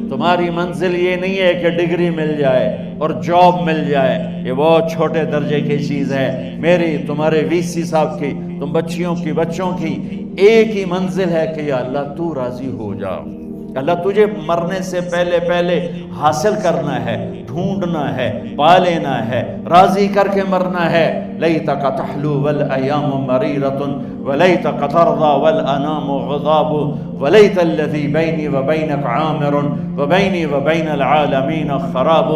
تمہاری منزل یہ نہیں ہے کہ ڈگری مل جائے اور جاب مل جائے، یہ بہت چھوٹے درجے کی چیز ہے۔ میری، تمہارے وی سی صاحب کی، تم بچوں کی ایک ہی منزل ہے کہ یا اللہ تو راضی ہو جا۔ اللہ تجھے مرنے سے پہلے حاصل کرنا ہے، ڈھونڈنا ہے، پا لینا ہے، راضی کر کے مرنا ہے۔ لیتک تحلو والایام مریرۃ ولیتک ترضی والانام غضاب ولیت الذی بینی وبینک عامر وبینی وبین العالمین خراب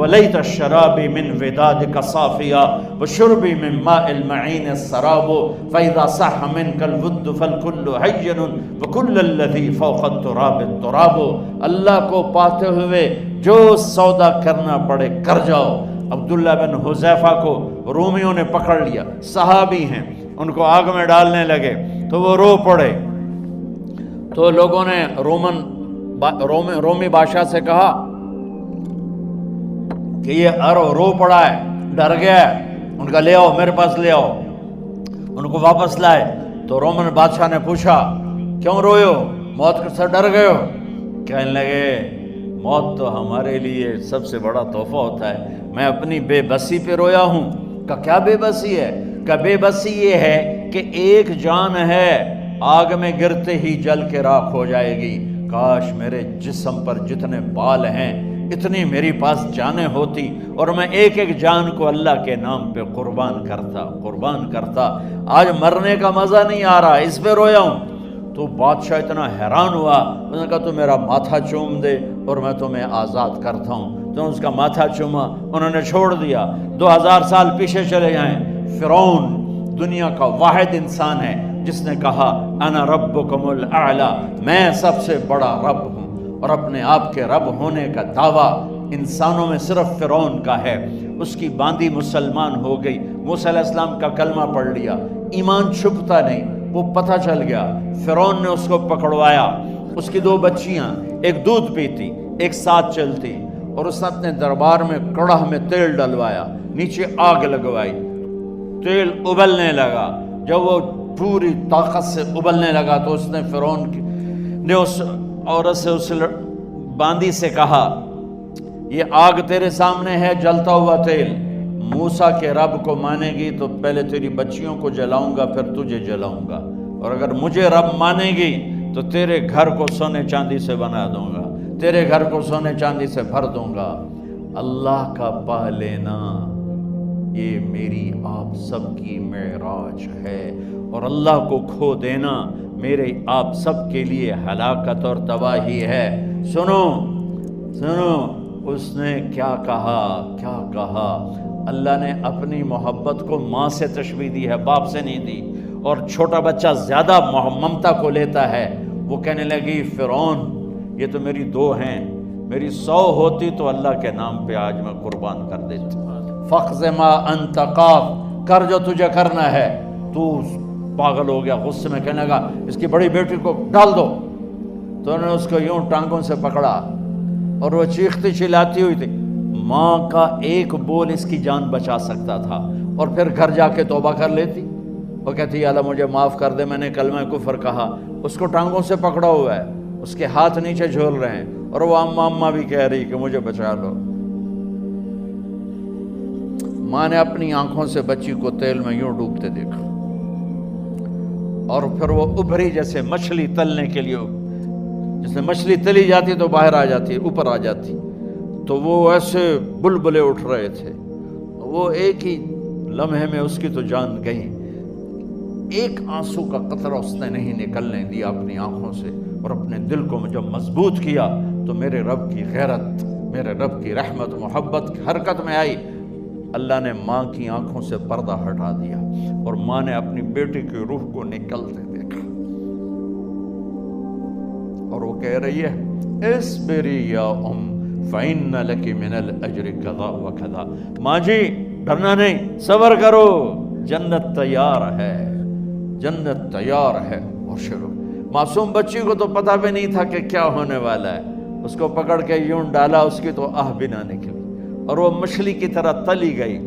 ولیت الشراب من ودادک صافیا وشربی من ماء المعین السراب فاذا صح منک الود فالکل حین وکل الذی فوق التراب التراب۔ اللہ کو پاتے ہوئے جو سودا کرنا پڑے کر جاؤ۔ عبداللہ بن حذیفہ کو رومیوں نے پکڑ لیا، صحابی ہیں، ان کو آگ میں ڈالنے لگے تو وہ رو پڑے، تو لوگوں نے رومی بادشاہ سے کہا کہ یہ رو پڑا ہے، ڈر گیا ہے، ان کا لے آؤ، میرے پاس لے آؤ۔ ان کو واپس لائے تو رومن بادشاہ نے پوچھا کیوں روئے ہو، موت سے ڈر گئے ہو؟ کہنے لگے موت تو ہمارے لیے سب سے بڑا تحفہ ہوتا ہے، میں اپنی بے بسی پہ رویا ہوں۔ کہ کیا بے بسی ہے؟ کہ بے بسی یہ ہے کہ ایک جان ہے آگ میں گرتے ہی جل کے راکھ ہو جائے گی، کاش میرے جسم پر جتنے بال ہیں اتنی میری پاس جانیں ہوتی اور میں ایک ایک جان کو اللہ کے نام پہ قربان کرتا۔ آج مرنے کا مزہ نہیں آ رہا، اس پہ رویا ہوں۔ تو بادشاہ اتنا حیران ہوا، انہوں نے کہا تو میرا ماتھا چوم دے اور میں تمہیں آزاد کرتا ہوں۔ تو اس کا ماتھا چوما، انہوں نے چھوڑ دیا۔ 2000 سال پیچھے چلے جائیں، فرعون دنیا کا واحد انسان ہے جس نے کہا انا ربکم الاعلی، میں سب سے بڑا رب ہوں، اور اپنے آپ کے رب ہونے کا دعویٰ انسانوں میں صرف فرعون کا ہے۔ اس کی باندی مسلمان ہو گئی، موسیٰ علیہ السلام کا کلمہ پڑھ لیا، ایمان چھپتا نہیں، وہ پتہ چل گیا۔ فرعون نے اس کو پکڑوایا، اس کی 2 بچیاں، ایک دودھ پیتی ایک ساتھ چلتی، اور اس نے اپنے دربار میں کڑاہ میں تیل ڈلوایا، نیچے آگ لگوائی، تیل ابلنے لگا۔ جب وہ پوری طاقت سے ابلنے لگا تو اس نے فرعون نے اس عورت سے، اس باندی سے کہا یہ آگ تیرے سامنے ہے، جلتا ہوا تیل، موسیٰ کے رب کو مانے گی تو پہلے تیری بچیوں کو جلاؤں گا پھر تجھے جلاؤں گا، اور اگر مجھے رب مانے گی تو تیرے گھر کو سونے چاندی سے بنا دوں گا، تیرے گھر کو سونے چاندی سے بھر دوں گا۔ اللہ کا پا لینا یہ میری آپ سب کی معراج ہے، اور اللہ کو کھو دینا میرے آپ سب کے لیے ہلاکت اور تباہی ہے۔ سنو اس نے کیا کہا؟ اللہ نے اپنی محبت کو ماں سے تشبیہ دی ہے، باپ سے نہیں دی، اور چھوٹا بچہ زیادہ ممتا کو لیتا ہے۔ وہ کہنے لگی فرعون یہ تو میری 2 ہیں، میری 100 ہوتی تو اللہ کے نام پہ آج میں قربان کر دیتی۔ فَقْضِ مَا أَنْتَ قَاضٍ، کر جو تجھے کرنا ہے۔ تو پاگل ہو گیا، غصے میں کہنے لگا اس کی بڑی بیٹی کو ڈال دو۔ تو انہوں نے اس کو یوں ٹانگوں سے پکڑا اور وہ چیختی چلاتی ہوئی تھی۔ ماں کا ایک بول اس کی جان بچا سکتا تھا، اور پھر گھر جا کے توبہ کر لیتی۔ وہ کہتی اللہ مجھے معاف کر دے، میں نے کلمہ کفر کہا۔ اس کو ٹانگوں سے پکڑا ہوا ہے، اس کے ہاتھ نیچے جھول رہے ہیں، اور وہ اماں بھی کہہ رہی کہ مجھے بچا لو۔ ماں نے اپنی آنکھوں سے بچی کو تیل میں یوں ڈوبتے دیکھا، اور پھر وہ ابھری جیسے مچھلی تلنے کے لیے، جیسے مچھلی تلی جاتی تو باہر آ جاتی، اوپر آ جاتی، تو وہ ایسے بلبلے اٹھ رہے تھے۔ وہ ایک ہی لمحے میں اس کی تو جان گئی، ایک آنسو کا قطرہ اس نے نہیں نکلنے دیا اپنی آنکھوں سے، اور اپنے دل کو جب مضبوط کیا تو میرے رب کی غیرت، میرے رب کی رحمت محبت حرکت میں آئی۔ اللہ نے ماں کی آنکھوں سے پردہ ہٹا دیا، اور ماں نے اپنی بیٹی کی روح کو نکلتے دیکھا، اور وہ کہہ رہی ہے اصبری یا ام فإن لک من الأجر کذا وکذا۔ ماں جی ڈرنا نہیں، صبر کرو، جنت تیار ہے، جنت تیار ہے۔ اور شروع معصوم بچی کو تو پتہ بھی نہیں تھا کہ کیا ہونے والا ہے، اس کو پکڑ کے یوں ڈالا، اس کی تو آہ بھی نہ نکلی، اور وہ مچھلی کی طرح تلی گئی۔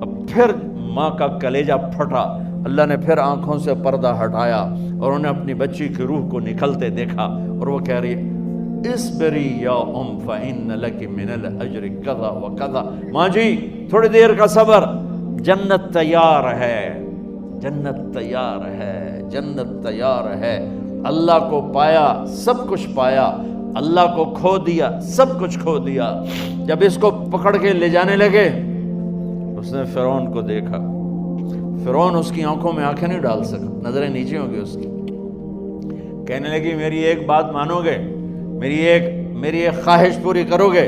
اب پھر ماں کا کلیجہ پھٹا، اللہ نے پھر آنکھوں سے پردہ ہٹایا، اور انہیں اپنی بچی کی روح کو نکلتے دیکھا، اور وہ کہہ رہی ہے اسبری یا فإن لک من الاجر کذا و کذا، ماں جی تھوڑی دیر کا صبر، جنت تیار ہے، جنت تیار ہے، جنت تیار ہے۔ اللہ کو پایا سب کچھ پایا، اللہ کو کھو دیا سب کچھ کھو دیا۔ جب اس کو پکڑ کے لے جانے لگے، اس نے فرعون کو دیکھا، فرعون اس کی آنکھوں میں آنکھیں نہیں ڈال سکا، نظریں نیچے ہوں گی اس کی۔ کہنے لگی میری ایک بات مانو گے، میری ایک خواہش پوری کرو گے؟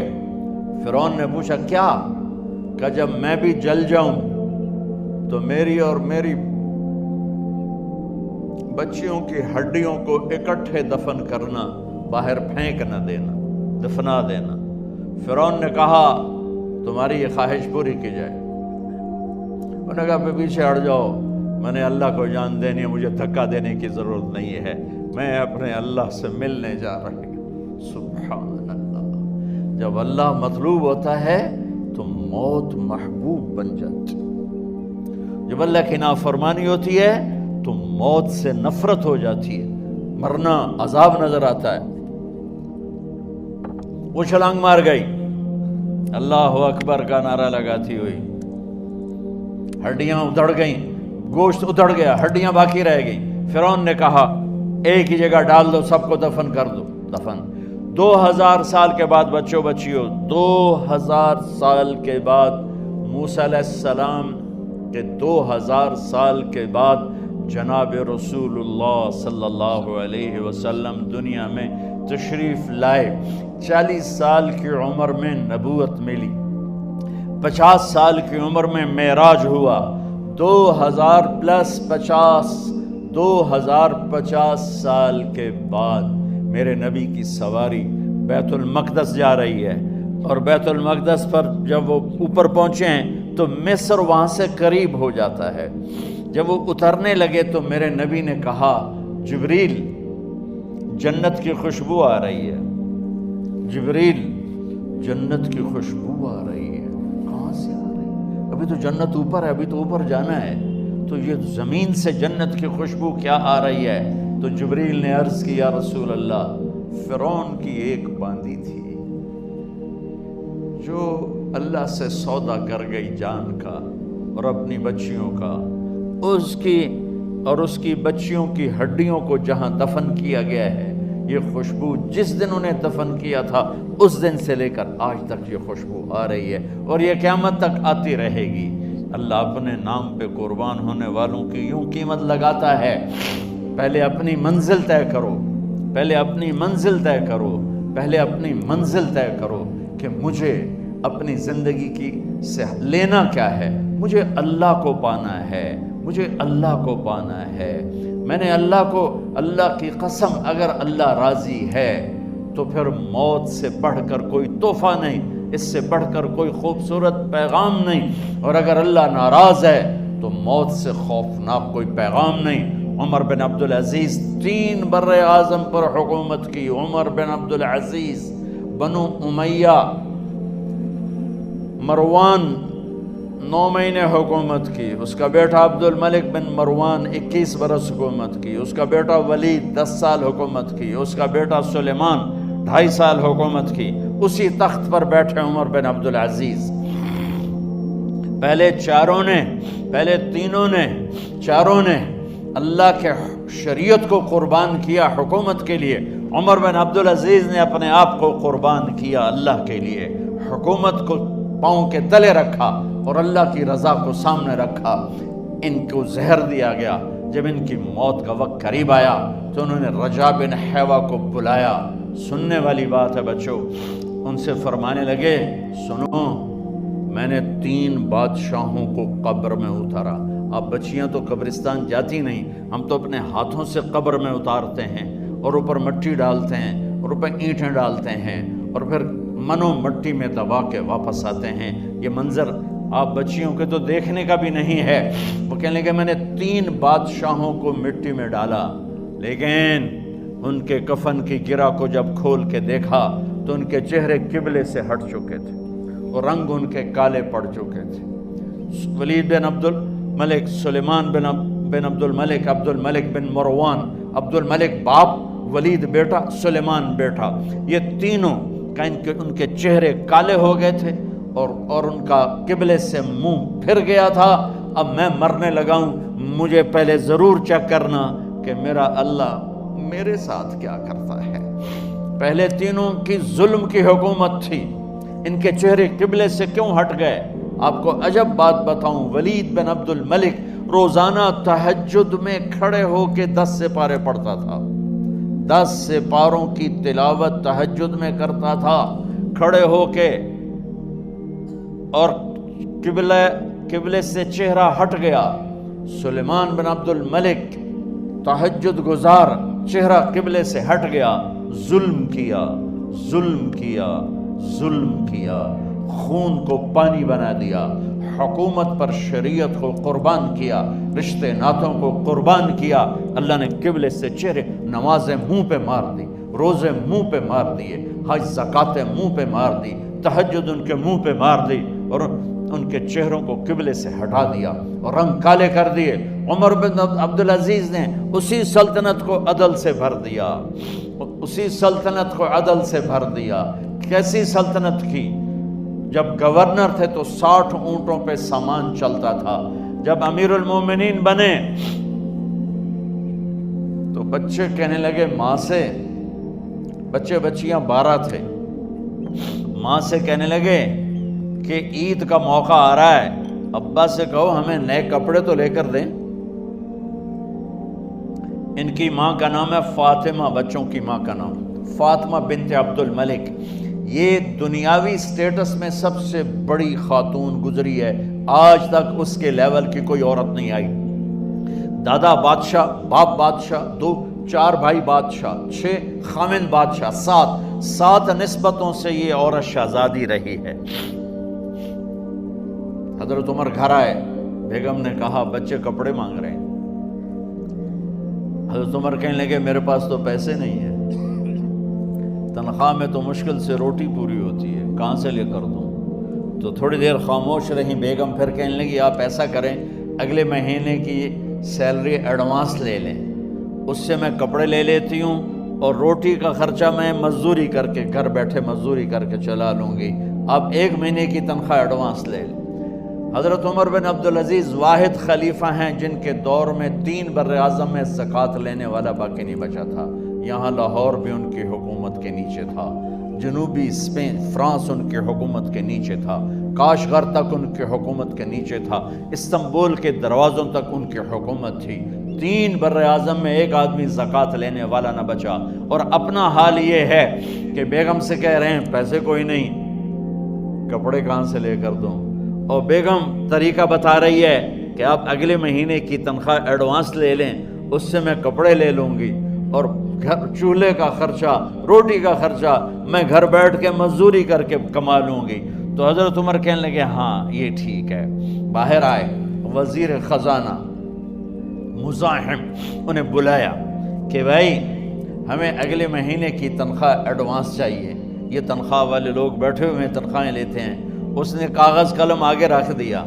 فرعون نے پوچھا کیا؟ کہ جب میں بھی جل جاؤں تو میری اور میری بچیوں کی ہڈیوں کو اکٹھے دفن کرنا، باہر پھینک نہ دینا، دفنا دینا۔ فرعون نے کہا تمہاری یہ خواہش پوری کی جائے۔ انہوں نے کہا پہ پیچھے ہٹ جاؤ، میں نے اللہ کو جان دینی ہے، مجھے دھکا دینے کی ضرورت نہیں ہے، میں اپنے اللہ سے ملنے جا رہی ہوں۔ سبحان اللہ، جب اللہ مطلوب ہوتا ہے تو موت محبوب بن جاتی، جب اللہ کی نافرمانی ہوتی ہے تو موت سے نفرت ہو جاتی ہے، مرنا عذاب نظر آتا ہے۔ وہ چھلانگ مار گئی، اللہ اکبر کا نعرہ لگاتی ہوئی، ہڈیاں ادھڑ گئیں، گوشت ادھڑ گیا، ہڈیاں باقی رہ گئیں۔ فرعون نے کہا ایک ہی جگہ ڈال دو، سب کو دفن کر دو۔ دفن 2000 سال کے بعد بچوں بچیوں، 2000 سال کے بعد موسیٰ علیہ السلام کے 2000 سال کے بعد جناب رسول اللہ صلی اللہ علیہ وسلم دنیا میں تشریف لائے۔ 40 سال کی عمر میں نبوت ملی، 50 سال کی عمر میں معراج ہوا، 2050 سال کے بعد میرے نبی کی سواری بیت المقدس جا رہی ہے، اور بیت المقدس پر جب وہ اوپر پہنچے ہیں تو مصر وہاں سے قریب ہو جاتا ہے۔ جب وہ اترنے لگے تو میرے نبی نے کہا جبریل جنت کی خوشبو آ رہی ہے، جبریل جنت کی خوشبو آ رہی ہے۔ کہاں سے آ رہی ہے؟ ابھی تو جنت اوپر ہے، ابھی تو اوپر جانا ہے، تو یہ زمین سے جنت کی خوشبو کیا آ رہی ہے؟ تو جبریل نے عرض کی یا رسول اللہ، فرعون کی ایک باندی تھی جو اللہ سے سودا کر گئی جان کا اور اپنی بچیوں کا، اس کی بچیوں کی ہڈیوں کو جہاں دفن کیا گیا ہے، یہ خوشبو جس دن انہیں دفن کیا تھا اس دن سے لے کر آج تک یہ خوشبو آ رہی ہے، اور یہ قیامت تک آتی رہے گی۔ اللہ اپنے نام پہ قربان ہونے والوں کی یوں قیمت لگاتا ہے، پہلے اپنی منزل طے کرو، پہلے اپنی منزل طے کرو، پہلے اپنی منزل طے کرو کہ مجھے اپنی زندگی کی سے لینا کیا ہے، مجھے اللہ کو پانا ہے، مجھے اللہ کو پانا ہے۔ میں نے اللہ کی قسم، اگر اللہ راضی ہے تو پھر موت سے بڑھ کر کوئی تحفہ نہیں، اس سے بڑھ کر کوئی خوبصورت پیغام نہیں، اور اگر اللہ ناراض ہے تو موت سے خوفناک کوئی پیغام نہیں۔ عمر بن عبدالعزیز 3 بر اعظم پر حکومت کی، عمر بن عبدالعزیز، بنو امیہ، مروان 9 مہینے حکومت کی، اس کا بیٹا عبد الملک بن مروان 21 برس حکومت کی، اس کا بیٹا ولید 10 سال حکومت کی، اس کا بیٹا سلیمان 2.5 سال حکومت کی۔ اسی تخت پر بیٹھے عمر بن عبدالعزیز۔ پہلے چاروں نے اللہ کے شریعت کو قربان کیا حکومت کے لیے، عمر بن عبدالعزیز نے اپنے آپ کو قربان کیا اللہ کے لیے، حکومت کو پاؤں کے تلے رکھا اور اللہ کی رضا کو سامنے رکھا۔ ان کو زہر دیا گیا، جب ان کی موت کا وقت قریب آیا تو انہوں نے رجا بن حیوہ کو بلایا۔ سننے والی بات ہے بچوں، ان سے فرمانے لگے سنو، میں نے 3 بادشاہوں کو قبر میں اتارا۔ اب بچیاں تو قبرستان جاتی نہیں، ہم تو اپنے ہاتھوں سے قبر میں اتارتے ہیں اور اوپر مٹی ڈالتے ہیں اور اوپر اینٹیں ڈالتے ہیں اور پھر منو مٹی میں دبا کے واپس آتے ہیں۔ یہ منظر آپ بچیوں کے تو دیکھنے کا بھی نہیں ہے۔ وہ کہنے لگے میں نے 3 بادشاہوں کو مٹی میں ڈالا، لیکن ان کے کفن کی گرہ کو جب کھول کے دیکھا تو ان کے چہرے قبلے سے ہٹ چکے تھے اور رنگ ان کے کالے پڑ چکے تھے۔ ولید بن عبد الملک، سلیمان بن عبد الملک، عبد الملک بن مروان، عبد الملک باپ، ولید بیٹا، سلیمان بیٹا، یہ تینوں کا ان کے چہرے کالے ہو گئے تھے اور ان کا قبلے سے منہ پھر گیا تھا۔ اب میں مرنے لگا ہوں، مجھے پہلے ضرور چیک کرنا کہ میرا اللہ میرے ساتھ کیا کرتا ہے۔ پہلے تینوں کی ظلم کی حکومت تھی، ان کے چہرے قبلے سے کیوں ہٹ گئے؟ آپ کو عجب بات بتاؤں، ولید بن عبد الملک روزانہ تہجد میں کھڑے ہو کے 10 سپارے پڑھتا تھا، 10 سپاروں کی تلاوت تہجد میں کرتا تھا کھڑے ہو کے، اور قبلے سے چہرہ ہٹ گیا۔ سلیمان بن عبد الملک تہجد گزار، چہرہ قبلے سے ہٹ گیا، ظلم کیا، ظلم کیا، ظلم کیا، خون کو پانی بنا دیا، حکومت پر شریعت کو قربان کیا، رشتے ناتوں کو قربان کیا۔ اللہ نے قبلے سے چہرے، نمازیں منہ پہ مار دی، روزے منہ پہ مار دیے، حج زکاتیں منہ پہ مار دی، تہجد ان کے منہ پہ مار دی، اور ان کے چہروں کو قبلے سے ہٹا دیا اور رنگ کالے کر دیے۔ عمر بن عبدالعزیز نے اسی سلطنت کو عدل سے بھر دیا، اسی سلطنت کو عدل سے بھر دیا۔ کیسی سلطنت کی؟ جب گورنر تھے تو 60 اونٹوں پہ سامان چلتا تھا، جب امیر المومنین بنے تو بچے کہنے لگے ماں سے، بچے بچیاں 12 تھے، ماں سے کہنے لگے کہ عید کا موقع آ رہا ہے، ابا سے کہو ہمیں نئے کپڑے تو لے کر دیں۔ ان کی ماں کا نام ہے فاطمہ، بچوں کی ماں کا نام فاطمہ بنت عبد الملک۔ یہ دنیاوی سٹیٹس میں سب سے بڑی خاتون گزری ہے، آج تک اس کے لیول کی کوئی عورت نہیں آئی۔ دادا بادشاہ، باپ بادشاہ، 4 بھائی بادشاہ، 6 خامند بادشاہ، 7 نسبتوں سے یہ عورت شہزادی رہی ہے۔ حضرت عمر گھر آئے، بیگم نے کہا بچے کپڑے مانگ رہے ہیں۔ حضرت عمر کہنے لگے میرے پاس تو پیسے نہیں ہیں، تنخواہ میں تو مشکل سے روٹی پوری ہوتی ہے، کہاں سے لے کر دوں؟ تو تھوڑی دیر خاموش رہی بیگم، پھر کہنے لگی آپ ایسا کریں، اگلے مہینے کی سیلری ایڈوانس لے لیں، اس سے میں کپڑے لے لیتی ہوں اور روٹی کا خرچہ میں مزدوری کر کے، گھر بیٹھے مزدوری کر کے چلا لوں گی، آپ 1 مہینے کی تنخواہ ایڈوانس لے لیں۔ حضرت عمر بن عبدالعزیز واحد خلیفہ ہیں جن کے دور میں 3 بر اعظم میں زکوٰۃ لینے والا باقی نہیں بچا تھا۔ یہاں لاہور بھی ان کی حکومت کے نیچے تھا، جنوبی اسپین فرانس ان کی حکومت کے نیچے تھا، کاشغر تک ان کی حکومت کے نیچے تھا، استنبول کے دروازوں تک ان کی حکومت تھی۔ 3 بر اعظم میں ایک آدمی زکوٰۃ لینے والا نہ بچا، اور اپنا حال یہ ہے کہ بیگم سے کہہ رہے ہیں پیسے کوئی نہیں، کپڑے کہاں سے لے کر دوں؟ اور بیگم طریقہ بتا رہی ہے کہ آپ اگلے مہینے کی تنخواہ ایڈوانس لے لیں، اس سے میں کپڑے لے لوں گی، اور چولہے کا خرچہ، روٹی کا خرچہ میں گھر بیٹھ کے مزدوری کر کے کما لوں گی۔ تو حضرت عمر کہنے لگے ہاں یہ ٹھیک ہے۔ باہر آئے وزیر خزانہ مزاحم، انہیں بلایا کہ بھائی ہمیں اگلے مہینے کی تنخواہ ایڈوانس چاہیے، یہ تنخواہ والے لوگ بیٹھے ہوئے تنخواہیں لیتے ہیں۔ اس نے کاغذ قلم آگے رکھ دیا،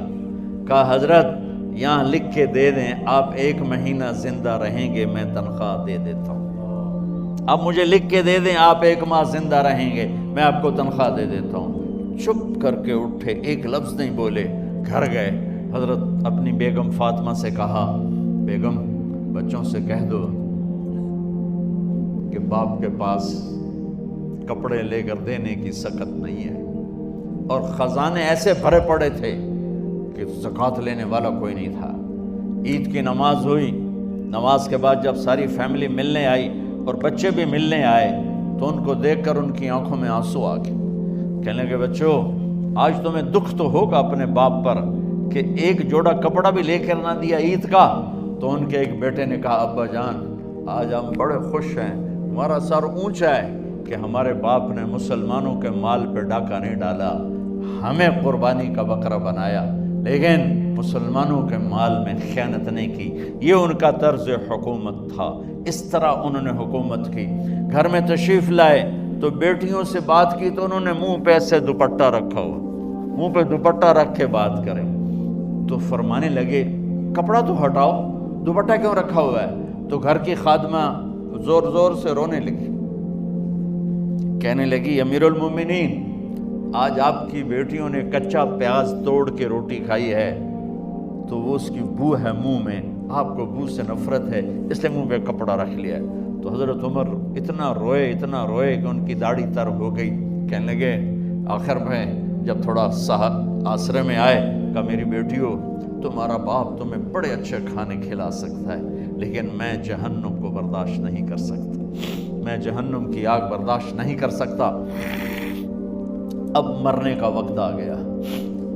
کہا حضرت یہاں لکھ کے دے دیں، آپ 1 مہینہ زندہ رہیں گے میں تنخواہ دے دیتا ہوں، آپ مجھے لکھ کے دے دیں آپ 1 ماہ زندہ رہیں گے میں آپ کو تنخواہ دے دیتا ہوں۔ چپ کر کے اٹھے، ایک لفظ نہیں بولے، گھر گئے۔ حضرت اپنی بیگم فاطمہ سے کہا بیگم بچوں سے کہہ دو کہ باپ کے پاس کپڑے لے کر دینے کی سخت نہیں ہے، اور خزانے ایسے بھرے پڑے تھے کہ زکوٰۃ لینے والا کوئی نہیں تھا۔ عید کی نماز ہوئی، نماز کے بعد جب ساری فیملی ملنے آئی اور بچے بھی ملنے آئے تو ان کو دیکھ کر ان کی آنکھوں میں آنسو آ گئے۔ کہنے لگے بچوں آج تمہیں دکھ تو ہوگا اپنے باپ پر کہ ایک جوڑا کپڑا بھی لے کر نہ دیا عید کا۔ تو ان کے ایک بیٹے نے کہا ابا جان آج ہم بڑے خوش ہیں، ہمارا سر اونچا ہے کہ ہمارے باپ نے مسلمانوں کے مال پہ ڈاکہ نہیں ڈالا، ہمیں قربانی کا بکرا بنایا، لیکن مسلمانوں کے مال میں خیانت نہیں کی۔ یہ ان کا طرز حکومت تھا، اس طرح انہوں نے حکومت کی۔ گھر میں تشریف لائے تو بیٹیوں سے بات کی تو انہوں نے منہ پہ سے دوپٹہ رکھا ہوا، منہ پہ دوپٹہ رکھ کے بات کریں تو فرمانے لگے کپڑا تو ہٹاؤ، دوپٹہ کیوں رکھا ہوا ہے؟ تو گھر کی خادمہ زور زور سے رونے لگی، کہنے لگی امیر المومنین آج آپ کی بیٹیوں نے کچا پیاز توڑ کے روٹی کھائی ہے تو وہ اس کی بو ہے منہ میں، آپ کو بو سے نفرت ہے اس لیے منہ پہ کپڑا رکھ لیا ہے۔ تو حضرت عمر اتنا روئے کہ ان کی داڑھی تر ہو گئی۔ کہنے لگے آخر میں جب تھوڑا آسرے میں آئے، کہا میری بیٹیوں تمہارا باپ تمہیں بڑے اچھے کھانے کھلا سکتا ہے لیکن میں جہنم کو برداشت نہیں کر سکتا، میں جہنم کی آگ برداشت نہیں کر سکتا۔ اب مرنے کا وقت آ گیا۔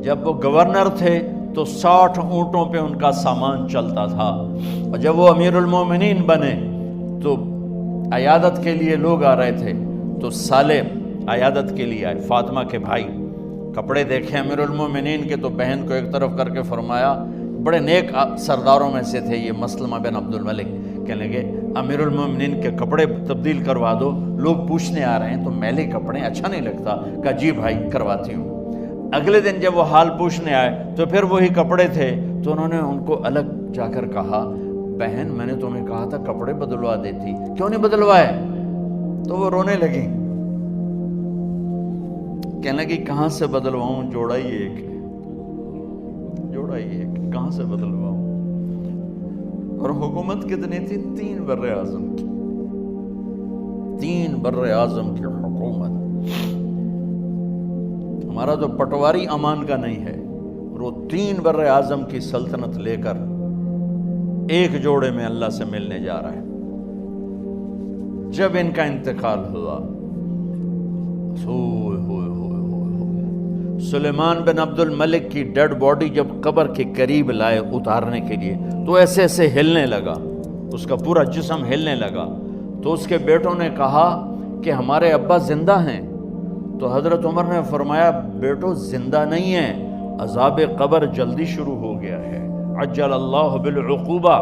جب وہ گورنر تھے تو 60 اونٹوں پہ ان کا سامان چلتا تھا، اور جب وہ امیر المومنین بنے تو عیادت کے لیے لوگ آ رہے تھے، تو سالے عیادت کے لیے آئے، فاطمہ کے بھائی، کپڑے دیکھے امیر المومنین کے تو بہن کو ایک طرف کر کے فرمایا، بڑے نیک سرداروں میں سے تھے یہ مسلمہ بن عبد الملک، کہنے لگے امیر المومنین کے کپڑے تبدیل کروا دو، لوگ پوچھنے آ رہے ہیں تو میلے کپڑے اچھا نہیں لگتا۔ کہا جی بھائی کرواتی ہوں۔ اگلے دن جب وہ حال پوچھنے آئے تو پھر وہی کپڑے تھے، تو انہوں نے ان کو الگ جا کر کہا بہن میں نے تمہیں کہا تھا کپڑے بدلوا دیتی، کیوں نہیں بدلوائے؟ تو وہ رونے لگی، کہنے لگی کہاں سے بدلواؤں، جوڑا ہی ایک کہاں سے بدلواؤں؟ اور حکومت کتنی تھی؟ 3 بر اعظم کی، 3 بر اعظم کی حکومت۔ ہمارا تو پٹواری امان کا نہیں ہے، اور وہ 3 بر اعظم کی سلطنت لے کر ایک جوڑے میں اللہ سے ملنے جا رہا ہے۔ جب ان کا انتقال ہوا، سلیمان بن عبد الملک کی ڈیڈ باڈی جب قبر کے قریب لائے اتارنے کے لیے تو ایسے ایسے ہلنے لگا، اس کا پورا جسم ہلنے لگا۔ تو اس کے بیٹوں نے کہا کہ ہمارے ابا زندہ ہیں، تو حضرت عمر نے فرمایا بیٹو زندہ نہیں ہیں، عذاب قبر جلدی شروع ہو گیا ہے، عجل اللہ بالعقوبہ،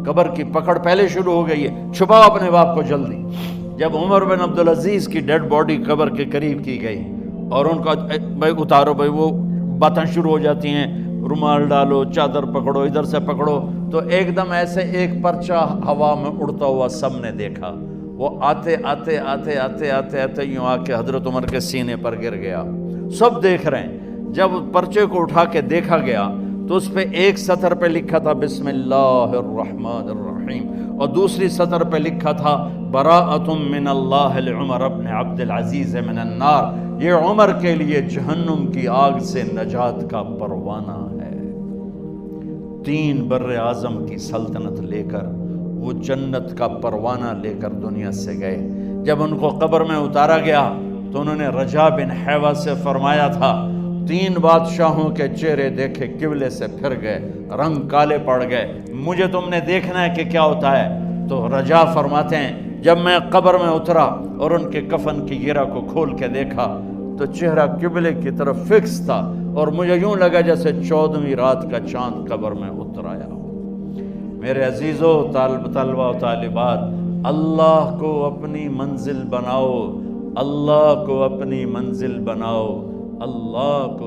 قبر کی پکڑ پہلے شروع ہو گئی ہے، چھپاؤ اپنے باپ کو جلدی۔ جب عمر بن عبدالعزیز کی ڈیڈ باڈی قبر کے قریب کی گئی اور ان کا بھائی اتارو، بھائی وہ باتیں شروع ہو جاتی ہیں، رومال ڈالو، چادر پکڑو، ادھر سے پکڑو، تو ایک دم ایسے ایک پرچہ ہوا میں اڑتا ہوا سب نے دیکھا، وہ آتے آتے آتے آتے آتے آتے یوں آ کے حضرت عمر کے سینے پر گر گیا۔ سب دیکھ رہے ہیں، جب پرچے کو اٹھا کے دیکھا گیا تو اس پہ ایک سطر پہ لکھا تھا بسم اللہ الرحمن الرحیم، اور دوسری سطر پہ لکھا تھا براءۃ من اللہ لعمر بن عبد العزیز من النار، یہ عمر کے لیے جہنم کی آگ سے نجات کا پروانہ ہے۔ 3 بر اعظم کی سلطنت لے کر وہ جنت کا پروانہ لے کر دنیا سے گئے۔ جب ان کو قبر میں اتارا گیا تو انہوں نے رجا بن حیوہ سے فرمایا تھا 3 بادشاہوں کے چہرے دیکھے قبلے سے پھر گئے، رنگ کالے پڑ گئے، مجھے تم نے دیکھنا ہے کہ کیا ہوتا ہے؟ تو رجا فرماتے ہیں جب میں قبر میں اترا اور ان کے کفن کی گرہ کو کھول کے دیکھا تو چہرہ قبلے کی طرف فکس تھا، اور مجھے یوں لگا جیسے 14ویں رات کا چاند قبر میں اتر آیا ہو۔ میرے عزیزو، طلبہ و طالبات، اللہ کو اپنی منزل بناؤ، اللہ کو اپنی منزل بناؤ، اللہ کو